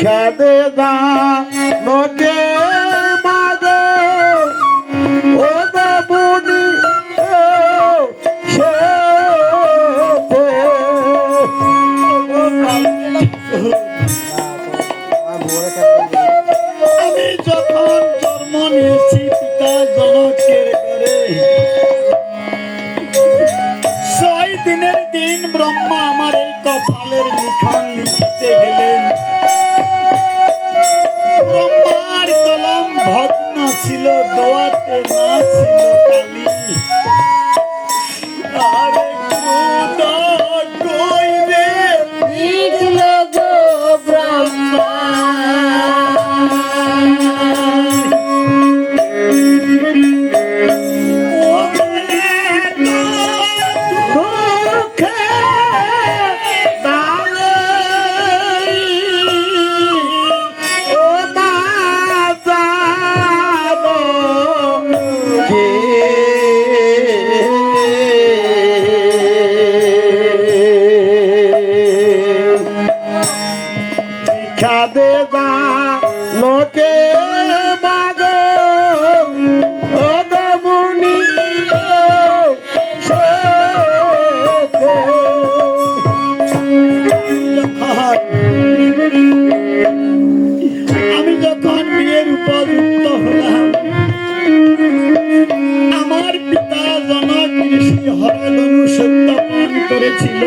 ভিক্ষা দে দানকে মাগো ও বাবুনি আমি যখন জন্ম নিয়েছি পিতা জনকের ঘরে 6 দিনের দিন ব্রহ্মা আমার এই কপালের লিখন লিখিতে গেলেন। ব্রহ্মার কলম ভগ্ন ছিল, দোয়াতে না ছিল কালি। আরে ক্রোধ কইরে লিখল গো ব্রহ্মা দে লোকে মাগো ও মুনি আমি যখন বিয়ের উপযুক্ত হলাম, আমার পিতা জনক ঋষি হরধনু সত্যপান করেছিল।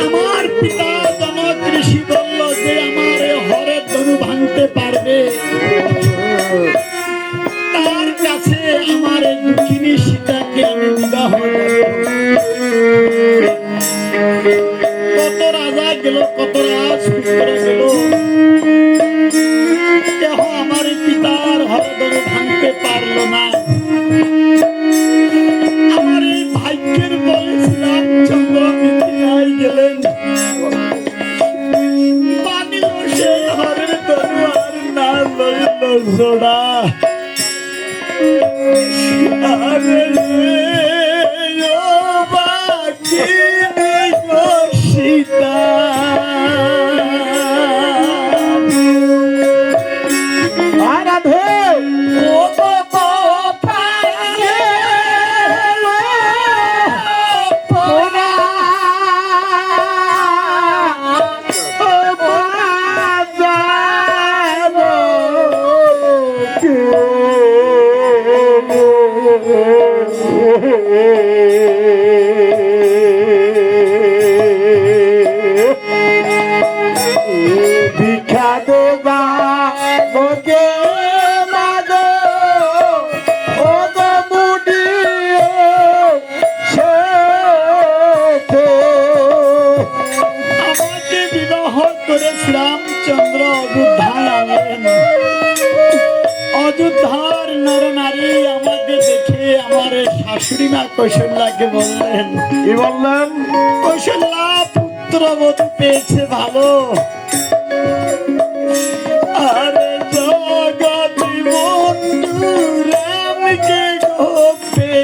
আমার পিতা জনক ঋষি বলল যে আমার হরের ধনু ভাঙতে পারবে, তার কাছে আমার এই দুঃখিনী সীতাকে আমি বিবাহ দেব। কত রাজা গেল, কত রাজপুত্র গেল, কেহ আমার পিতার হরধনু ভাঙতে পারলো না। আমার এই ভাগ্যের বলেছিলাম চন্দ্র মিথিলায় গেলেন, পানিল সেই হরের ধনু আর না লইল জোড়া। আরে ও বাকি সীতা রাধে ও পায়ে পোড়া ও বাজানো ভিক্ষা দে দানকে মাগো ও মুনি আমাকে বিবাহ করে শ্রীরামচন্দ্র অযোধ্যায় আনলেন। অযোধ্যার নর নারী আমাকে দেখে আমার শাশুড়ি মা কৌশল্যাকে বললেন, কি বললেন? কৌশল্যা পুত্রবধূ পেয়েছে ভালো। আরে জগতি বন্ধু রামকে গোপে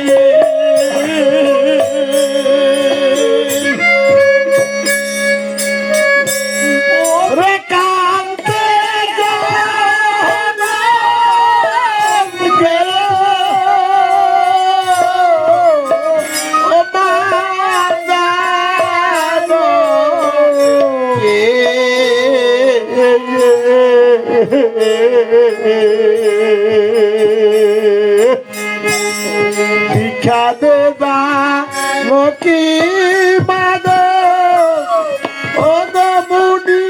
রে কান্তে জানাম গেল ও বাজানো ভিক্ষা দে দানকে মাগো ও মুনি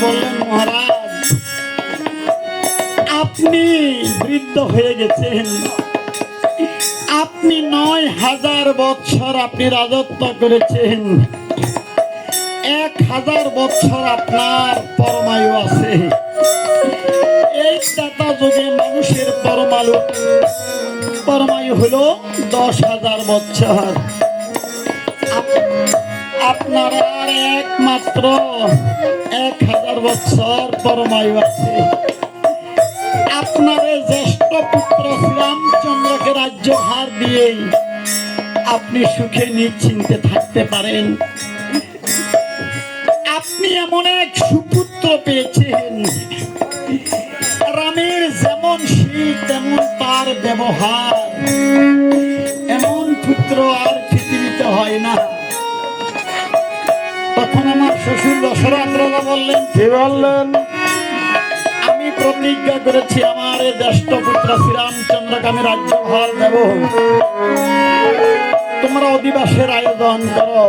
বললেন, মহারাজ আপনি বৃদ্ধ হয়ে গেছেন, আপনি 9000 বৎসর আপনি রাজত্ব করেছেন, 1000 বৎসর আপনার পরমায়ু আছে। এই দাতা যুগে মানুষের পরমায়ু হলো 10,000 বৎসর। আপনার আর একমাত্র 1000 বৎসর পরমায়ু আছে। আপনার এই জ্যেষ্ঠ পুত্র শ্রীরামচন্দ্রকে রাজ্যভার দিয়েই আপনি সুখে নিশ্চিন্তে থাকতে পারেন। আপনি এমন এক সুপুত্র পেয়েছেন, রামের যেমন শীল তেমন তার ব্যবহার, এমন পুত্র আর পৃথিবীতে হয় না। তখন আমার শ্বশুর দশরথ রাজা বললেন, কি বললেন? আমি প্রতিজ্ঞা করেছি আমার এই জ্যেষ্ঠ পুত্র শ্রীরামচন্দ্রকে আমি রাজ্যভার দেব, তোমরা অধিবাসের আয়োজন করো।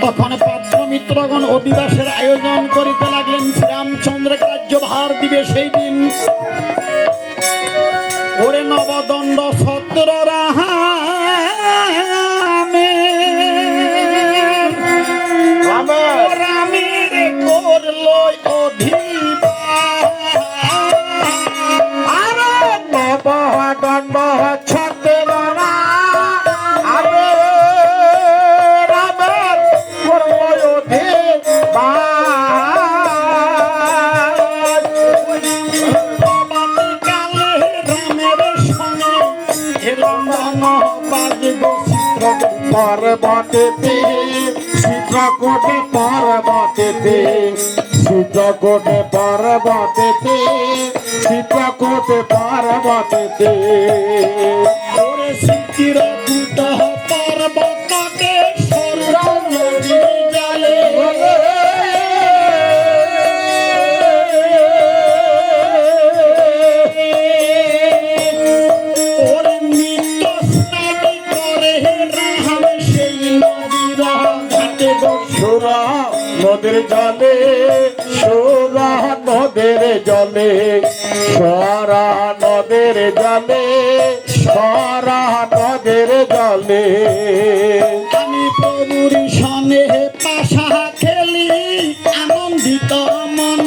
তখন পাত্র মিত্রগণ অধিবাসের আয়োজন করিতে লাগলেন, শ্রীরামচন্দ্রকে রাজ্যভার দিবে সেই দিন। ওরে নবদণ্ড সত্র রামের করল দণ্ড ছত্র রামের পর্বতেতে চিত্রকূটে পর্বতেতে চিত্রকূটে পর্বতেতে চিত্রকূটে পর্বতেতে ওরে চিত্রকূট পর্বতকে সরল নদী জলে ওরে নিত্য স্নান করে রাম সেই নদীর ঘাটে সুরা নদীর জলে সুরা নদীর জলে সরা নদীর জলে সরা নদীর জলে আমি প্রভুর সনে পাশা খেলি আনন্দিত মন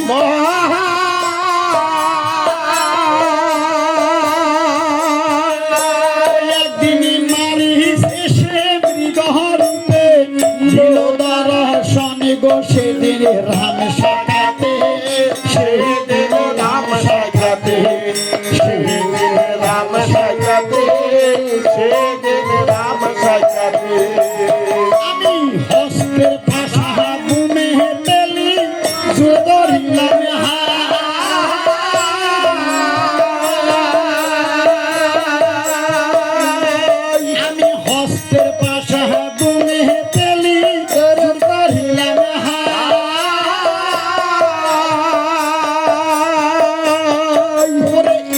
একদিন মারি শেষে মৃগরূপে ছিল দর্শন গো সেদিন রাম সাক্ষাতে সেদিন রাম সাক্ষাতে সেদিন রাম সাক্ষাতে সেদিন রাম সাক্ষাতে আমি হস্তের পাশা বুমে পেলি ধরিলাম আমি হস্তের পাশা বুমে পেলি ধরিলাম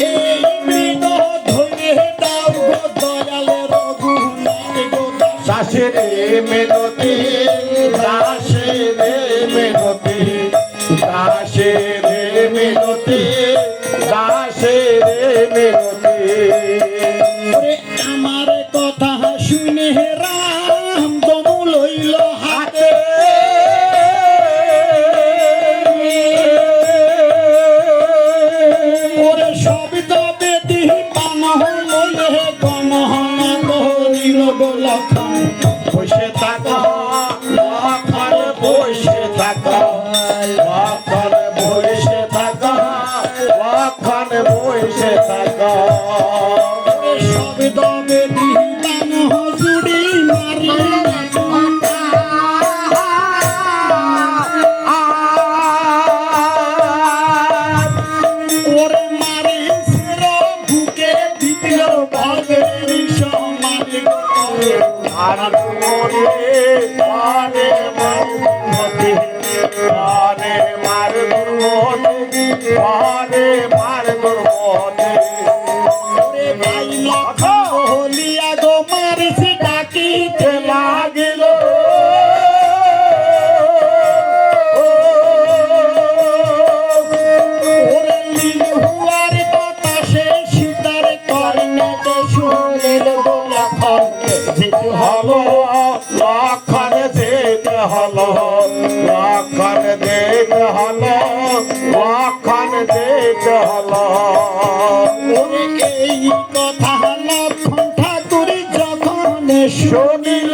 এই মৃগ ধরে দাও গো দয়ালে রঘুনাথ গো দাসে রে মেনতি দাসে রে মেনতি দাসে রে মেনতি দাসে রে মেনতি ওরে আমার কথা শুনে রাম দমু লইল হাতে ওরে শব্দ বেদি পান লইলে গণহন করিল গোলক্ষণ বসে থাকা লক্ষণ বসে থাকা লক্ষণ বসে থাকা লক্ষণ বসে থাকা ওরে শব্দ বেদি পান জুড়ি মারলেন ওরে মারি শির বুকে দ্বিতীয় ভাগের সমান আর মনে পানে মারুমতি পানে মারুমতি পানে মারুমতি ওরে ভাই লক্ষণ হলিয়া গো মারিছি ডাকিতে লাগিল ওরে লীল হুয়ার বাতাসে সীতার কর্ণে শুনিল গো লক্ষণ যেতে হলো লক্ষণ যেতে হলো লক্ষণ যেতে হলো লক্ষণ যেতে হলো ওরে এই কথা লক্ষণ ঠাকুর যখন শুনিল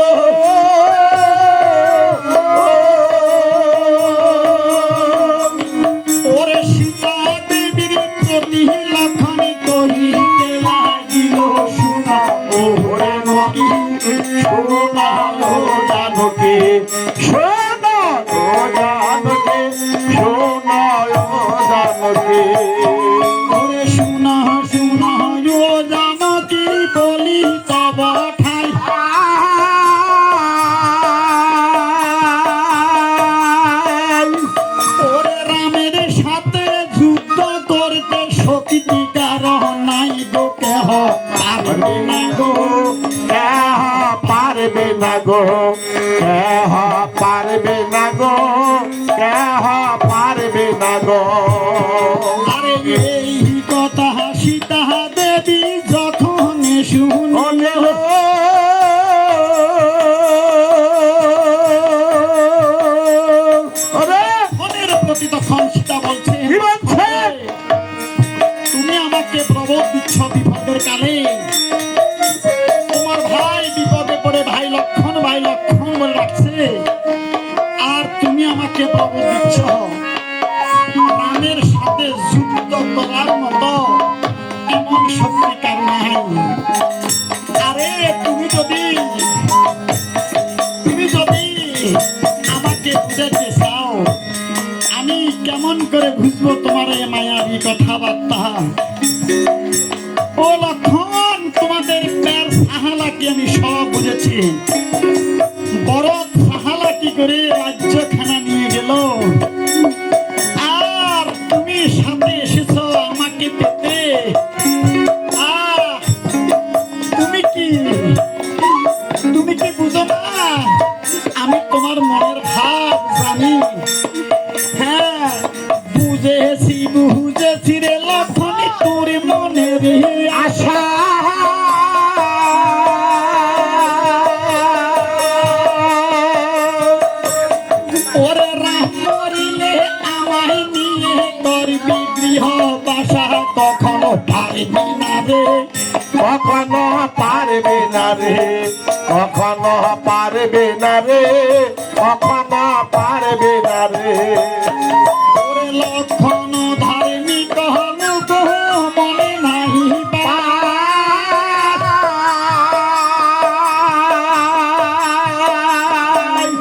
ওরে সীতা দেবীর প্রতি জানকী ওরে শুনা শুনা ও জানকী বলি তব ঠাই ওরে রামের সাথে যুদ্ধ করতে শক্তি কারো নাই গো কেহ পারবে না গো কেহ পারবে না গো কেহ পারবে না গো কেহ পারবে না গো আরে এই কথা সীতা দেবী যখন শুনল মনের প্রতি তখন সীতা বলছে কি বলছে? তুমি আমাকে প্রবোধ দিচ্ছ বিপদের কালে তোমার ভাই বিপদে পড়ে ভাই লক্ষণ বলে রাখছে আর তুমি আমাকে প্রবোধ দিচ্ছ রামের সাথে যুদ্ধ করার মতো এমন শক্তি কার নাই আরে তুমি যদি আমাকে বুঝাতে চাও আমি কেমন করে বুঝবো তোমার এই মায়াবী কথাবার্তা ও লক্ষণ তোমাদের প্যার সাহালাকে আমি সব বুঝেছি বড় সাহালা কি করে রাজ্যখানা নিয়ে গেল আর তুমি সাথে এসেছো আমাকে পেতে তুমি কি বুঝো না আমি তোমার মনের ভাব জানি হ্যাঁ বুঝেছি রে লক্ষণ তোর মনের আশা ওরে রাম মরিলে আমায় নিয়ে করবি গৃহ বাসা কখনো পারবি না রে কখনো পারবে না রে কখনো পারবে না রে কখনো পারবে না রে ওরে লক্ষণ ধার্মিক হনু গো মনে নাই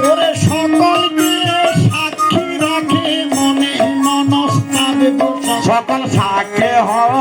ওরে সকল দিয়ে সাক্ষী রাখে মনে মনস্তাবে সকল সাক্ষী হওয়া